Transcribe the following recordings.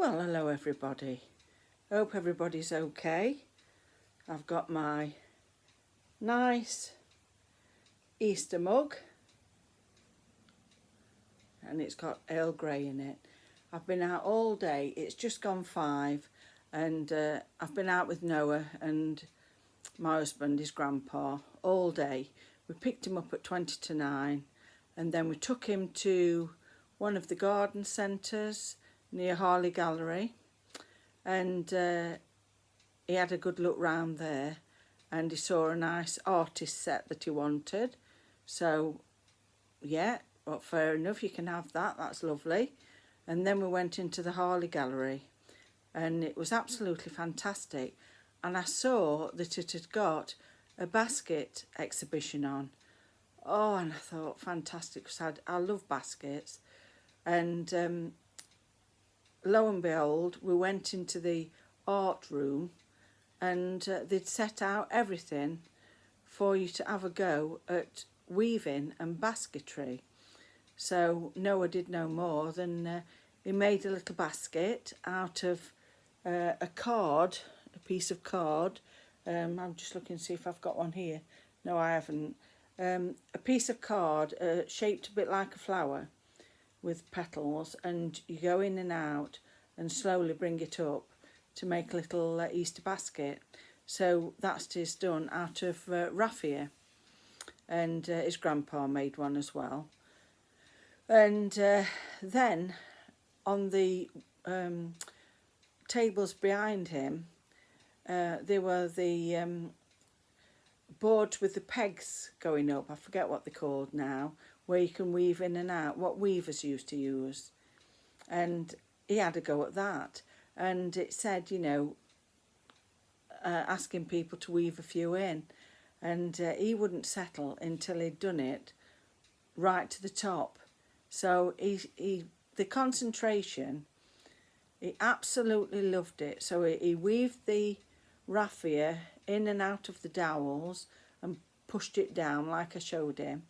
Well, hello everybody. Hope everybody's okay. I've got my nice Easter mug and it's got Earl Grey in it. I've been out all day. It's just gone 5 and I've been out with Noah and my husband, his grandpa, all day. We picked him up at 20 to 9 and then we took him to one of the garden centres near Harley Gallery, and he had a good look round there and he saw a nice artist set that he wanted. So yeah, well, fair enough, you can have that, that's lovely. And then we went into the Harley Gallery and it was absolutely fantastic, and I saw that it had got a basket exhibition on. Oh, and I thought fantastic, because I love baskets. And lo and behold, we went into the art room and they'd set out everything for you to have a go at weaving and basketry. So Noah did no more than he made a little basket out of a card, a piece of card. I'm just looking to see if I've got one here. No, I haven't. A piece of card shaped a bit like a flower with petals, and you go in and out and slowly bring it up to make a little Easter basket. So that's his done out of raffia, and his grandpa made one as well. And then on the tables behind him, there were the boards with the pegs going up. I forget what they're called now, where you can weave in and out, what weavers used to use. And he had a go at that. And it said, you know, asking people to weave a few in. And he wouldn't settle until he'd done it right to the top. So the concentration, he absolutely loved it. So he weaved the raffia in and out of the dowels and pushed it down like I showed him.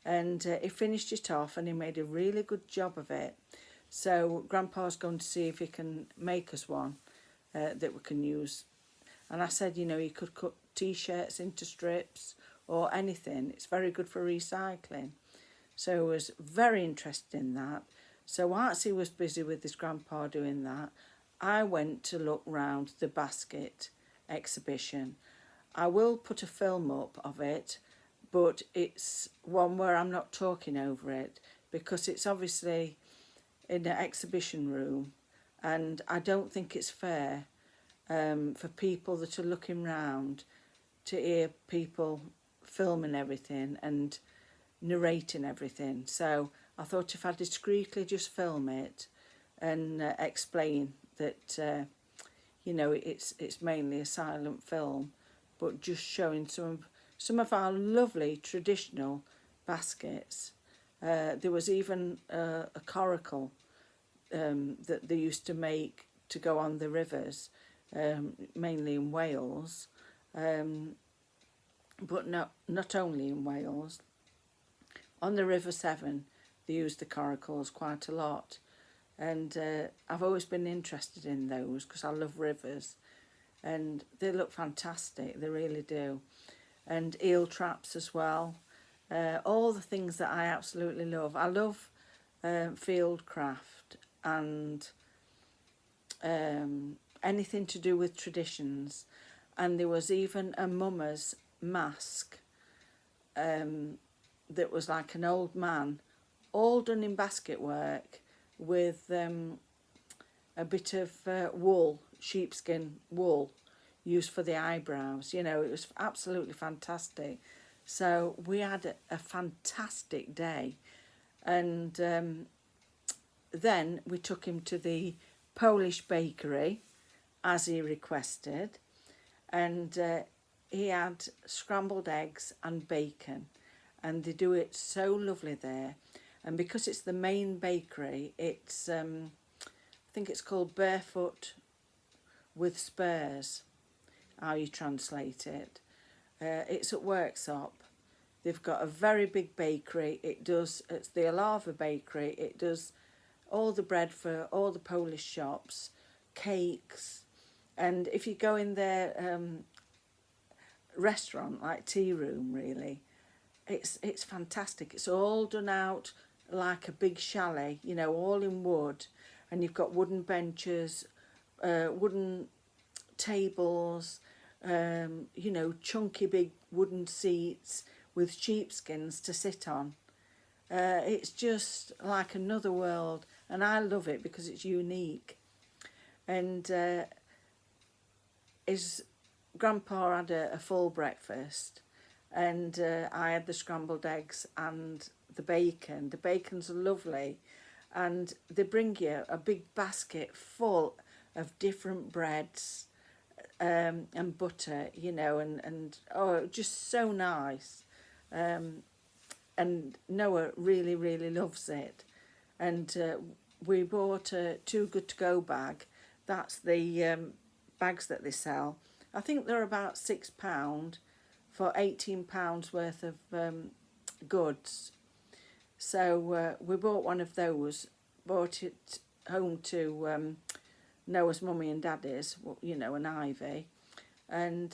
And he finished it off and he made a really good job of it. So Grandpa's going to see if he can make us one that we can use. And I said, you know, you could cut t-shirts into strips or anything. It's very good for recycling. So I was very interested in that. So whilst he was busy with his grandpa doing that, I went to look round the basket exhibition. I will put a film up of it, but it's one where I'm not talking over it because it's obviously in an exhibition room, and I don't think it's fair for people that are looking round to hear people filming everything and narrating everything. So I thought if I discreetly just film it and explain that you know, it's mainly a silent film, but just showing some of our lovely traditional baskets. There was even a coracle that they used to make to go on the rivers, mainly in Wales, but not only in Wales. On the River Severn, they used the coracles quite a lot, and I've always been interested in those because I love rivers, and they look fantastic, they really do. And eel traps as well, all the things that I absolutely love. I love field craft and anything to do with traditions. And there was even a mummer's mask that was like an old man, all done in basket work with a bit of wool, sheepskin wool, used for the eyebrows. You know, it was absolutely fantastic. So we had a fantastic day. And then we took him to the Polish bakery, as he requested. And he had scrambled eggs and bacon. And they do it so lovely there. And because it's the main bakery, it's I think it's called Barefoot with Spurs, how you translate it. It's at Worksop. They've got a very big bakery. It's the Alava bakery. It does all the bread for all the Polish shops, cakes, and if you go in their restaurant, like tea room really, it's fantastic. It's all done out like a big chalet, you know, all in wood, and you've got wooden benches, wooden tables, you know, chunky big wooden seats with sheepskins to sit on. It's just like another world, and I love it because it's unique. And his grandpa had a full breakfast, and I had the scrambled eggs and the bacon. The bacon's lovely, and they bring you a big basket full of different breads and butter, you know, and oh, just so nice. And Noah really, really loves it. And we bought a Too Good To Go bag. That's the bags that they sell. I think they're about £6 for £18 worth of goods. So we bought one of those, brought it home to Noah's mummy and daddy's, you know, and Ivy, and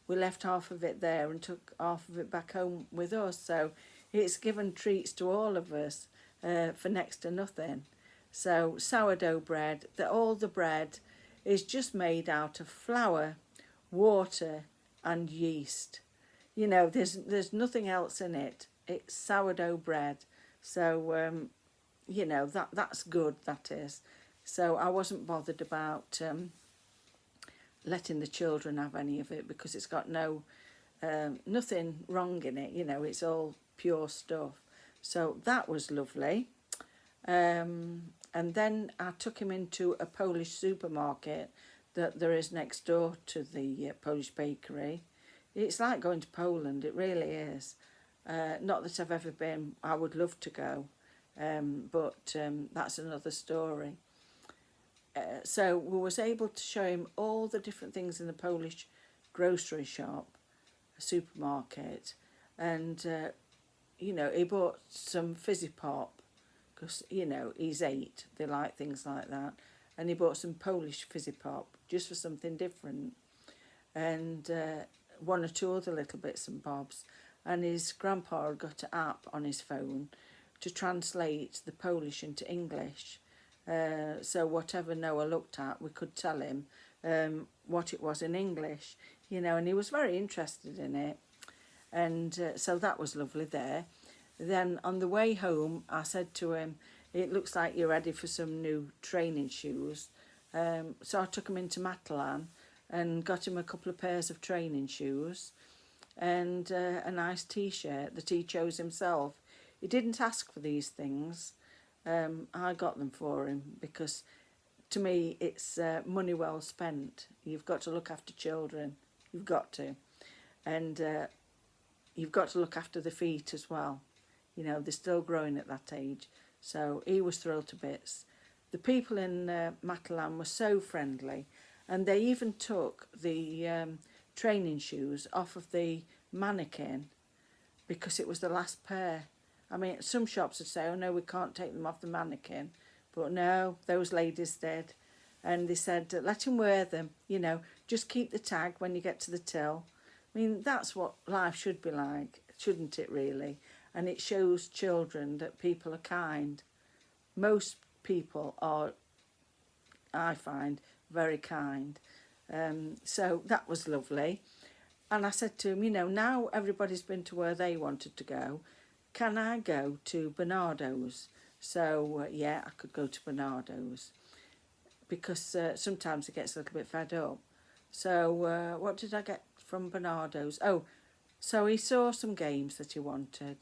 we left half of it there and took half of it back home with us. So it's given treats to all of us for next to nothing. So sourdough bread, all the bread is just made out of flour, water and yeast. You know, there's nothing else in it. It's sourdough bread. So you know, that's good, that is. So I wasn't bothered about letting the children have any of it, because it's got nothing wrong in it, you know, it's all pure stuff. So that was lovely. And then I took him into a Polish supermarket that there is next door to the Polish bakery. It's like going to Poland, it really is. Not that I've ever been, I would love to go, but that's another story. So we was able to show him all the different things in the Polish grocery shop, supermarket, and you know, he bought some fizzy pop, because you know he's 8, they like things like that, and he bought some Polish fizzy pop just for something different, and one or two other little bits and bobs. And his grandpa had got an app on his phone to translate the Polish into English. So whatever Noah looked at, we could tell him what it was in English, you know, and he was very interested in it. And so that was lovely there. Then on the way home, I said to him, it looks like you're ready for some new training shoes. So I took him into Matalan and got him a couple of pairs of training shoes and a nice t-shirt that he chose himself. He didn't ask for these things. I got them for him because to me it's money well spent. You've got to look after children, you've got to, and you've got to look after the feet as well. You know, they're still growing at that age. So he was thrilled to bits. The people in Matalan were so friendly, and they even took the training shoes off of the mannequin because it was the last pair. I mean, some shops would say, oh no, we can't take them off the mannequin. But no, those ladies did. And they said, let him wear them, you know, just keep the tag when you get to the till. I mean, that's what life should be like, shouldn't it really? And it shows children that people are kind. Most people are, I find, very kind. So that was lovely. And I said to him, you know, now everybody's been to where they wanted to go, can I go to Bernardo's? So, yeah, I could go to Bernardo's because sometimes it gets a little bit fed up. So what did I get from Bernardo's? Oh, so he saw some games that he wanted.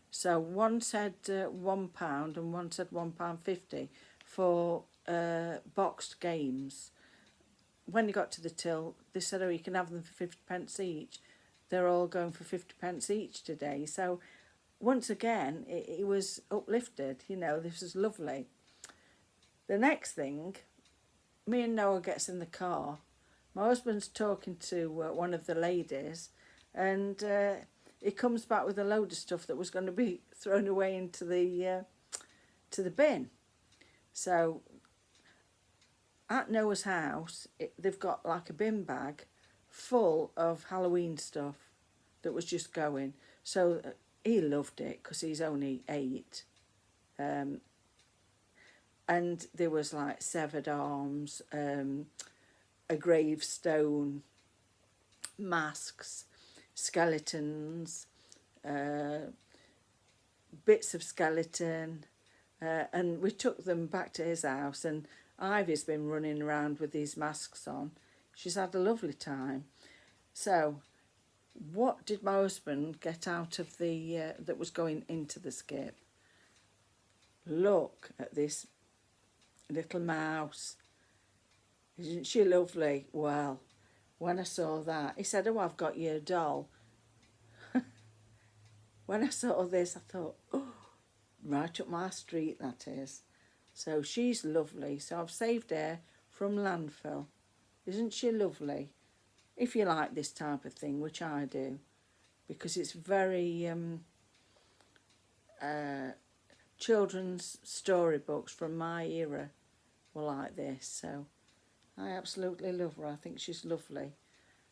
So one said £1 and one said £1.50 for boxed games. When he got to the till, they said, oh, you can have them for 50p each. They're all going for 50p each today. So once again, it was uplifted, you know, this was lovely. The next thing, me and Noah gets in the car. My husband's talking to one of the ladies, and he comes back with a load of stuff that was going to be thrown away into the bin. So at Noah's house, they've got like a bin bag full of Halloween stuff that was just going. So he loved it because he's only 8. And there was like severed arms, a gravestone, masks, skeletons, bits of skeleton, and we took them back to his house, and Ivy's been running around with these masks on. She's had a lovely time. So what did my husband get out of the that was going into the skip? Look at this little mouse. Isn't she lovely? Well, when I saw that, he said, oh, I've got you a doll. When I saw this, I thought, oh, right up my street, that is. So she's lovely. So I've saved her from landfill. Isn't she lovely? If you like this type of thing, which I do, because it's very children's storybooks from my era were like this. So I absolutely love her. I think she's lovely.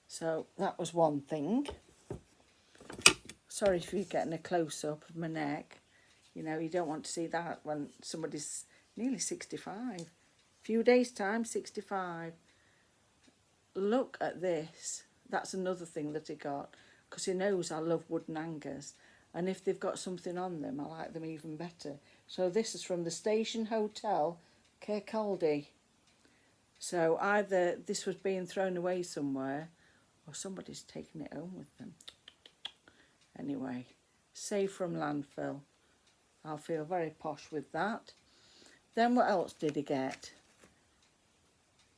So that was one thing. Sorry if you're getting a close-up of my neck. You know, you don't want to see that when somebody's nearly 65. Few days' time, 65. Look at this. That's another thing that he got, because he knows I love wooden hangers. And if they've got something on them, I like them even better. So this is from the Station Hotel, Kirkcaldy. So either this was being thrown away somewhere, or somebody's taking it home with them. Anyway, safe from landfill. I'll feel very posh with that. Then what else did he get?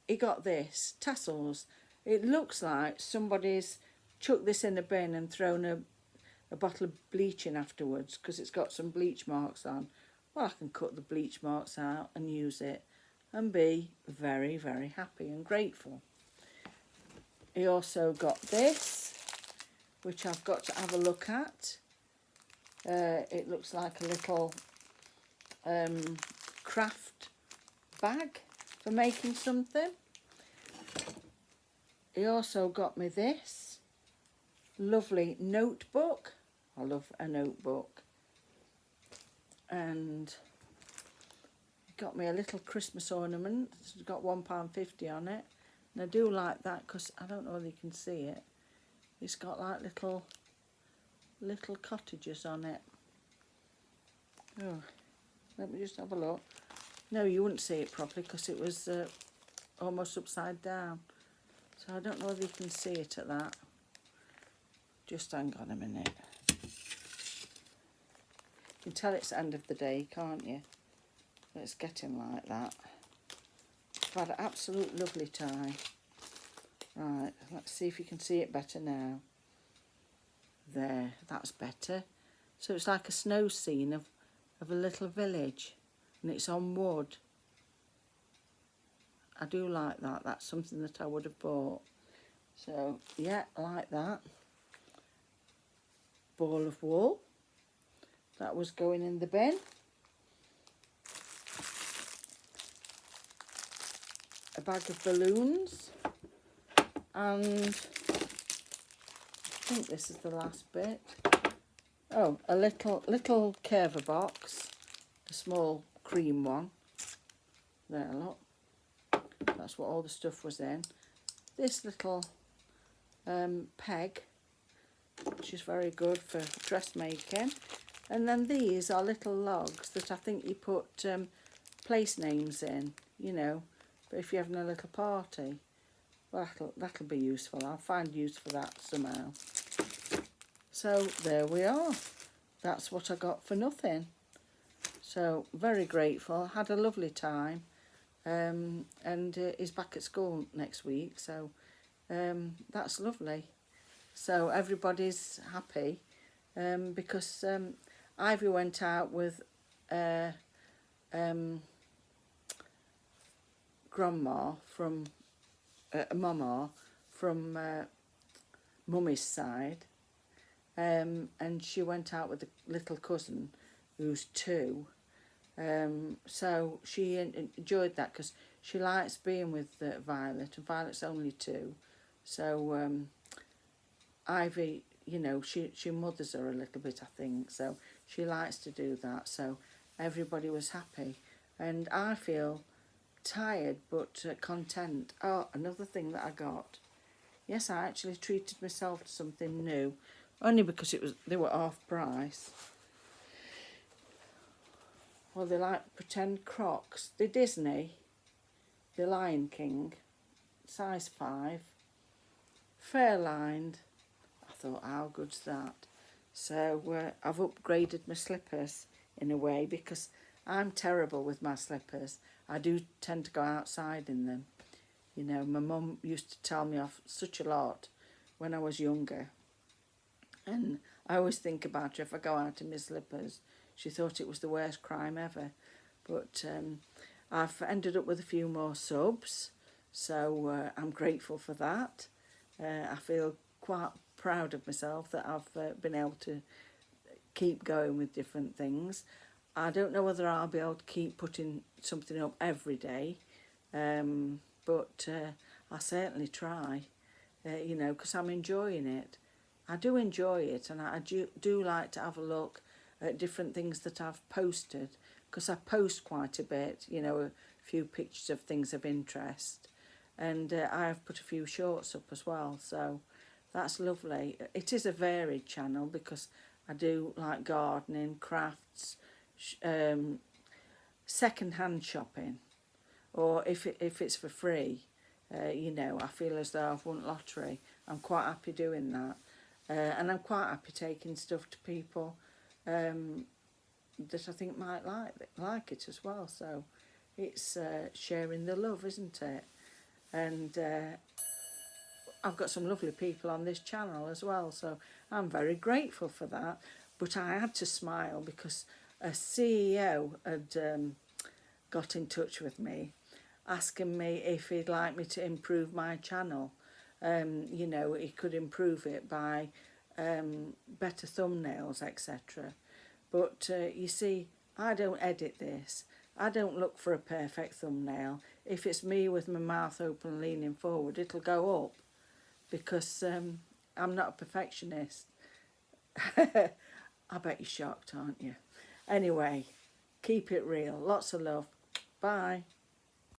He got this, tassels. It looks like somebody's chucked this in a bin and thrown a bottle of bleach in afterwards, because it's got some bleach marks on. Well, I can cut the bleach marks out and use it and be very, very happy and grateful. He also got this, which I've got to have a look at. It looks like a little craft bag for making something. He also got me this lovely notebook. I love a notebook. And he got me a little Christmas ornament. It's got £1.50 on it. And I do like that because I don't know whether you can see it. It's got like little cottages on it. Oh, let me just have a look. No, you wouldn't see it properly because it was almost upside down. So I don't know whether you can see it at that. Just hang on a minute. You can tell it's the end of the day, can't you? It's getting like that. I've had an absolute lovely time. Right, let's see if you can see it better now. There, that's better. So it's like a snow scene of a little village, and it's on wood. I do like that. That's something that I would have bought. So yeah, I like that. Ball of wool. That was going in the bin. A bag of balloons. And I think this is the last bit. Oh, a little curver box. A small cream one. There, look. That's what all the stuff was in. This little peg, which is very good for dressmaking. And then these are little logs that I think you put place names in, you know. But if you're having a little party, well, that'll be useful. I'll find use for that somehow. So there we are. That's what I got for nothing. So very grateful. Had a lovely time. And he's back at school next week. So that's lovely. So everybody's happy because Ivy went out with grandma from mama from mummy's side, and she went out with a little cousin who's 2, So she enjoyed that because she likes being with Violet, and Violet's only 2. So Ivy, you know, she mothers her a little bit, I think. So she likes to do that. So everybody was happy. And I feel tired but content. Oh, another thing that I got. Yes, I actually treated myself to something new. Only because they were half price. Well, they're like pretend Crocs. They're Disney. The Lion King. Size 5. Fair lined. I thought, how good's that? So I've upgraded my slippers in a way because I'm terrible with my slippers. I do tend to go outside in them. You know, my mum used to tell me off such a lot when I was younger. And I always think about her if I go out in my slippers. She thought it was the worst crime ever. But I've ended up with a few more subs. So I'm grateful for that. I feel quite proud of myself that I've been able to keep going with different things. I don't know whether I'll be able to keep putting something up every day, but I'll certainly try, you know, because I'm enjoying it. I do enjoy it, and I do like to have a look at different things that I've posted, because I post quite a bit, you know, a few pictures of things of interest, and I've put a few shorts up as well, so that's lovely. It is a varied channel because I do like gardening, crafts, second-hand shopping, or if it's for free, you know, I feel as though I've won lottery. I'm quite happy doing that, and I'm quite happy taking stuff to people that I think might like it as well. So it's sharing the love, isn't it? And I've got some lovely people on this channel as well, so I'm very grateful for that. But I had to smile because a CEO had got in touch with me asking me if he'd like me to improve my channel. You know, he could improve it by better thumbnails, etc. But you see, I don't edit this. I don't look for a perfect thumbnail. If it's me with my mouth open leaning forward, it'll go up because I'm not a perfectionist. I bet you're shocked, aren't you? Anyway, keep it real. Lots of love. Bye.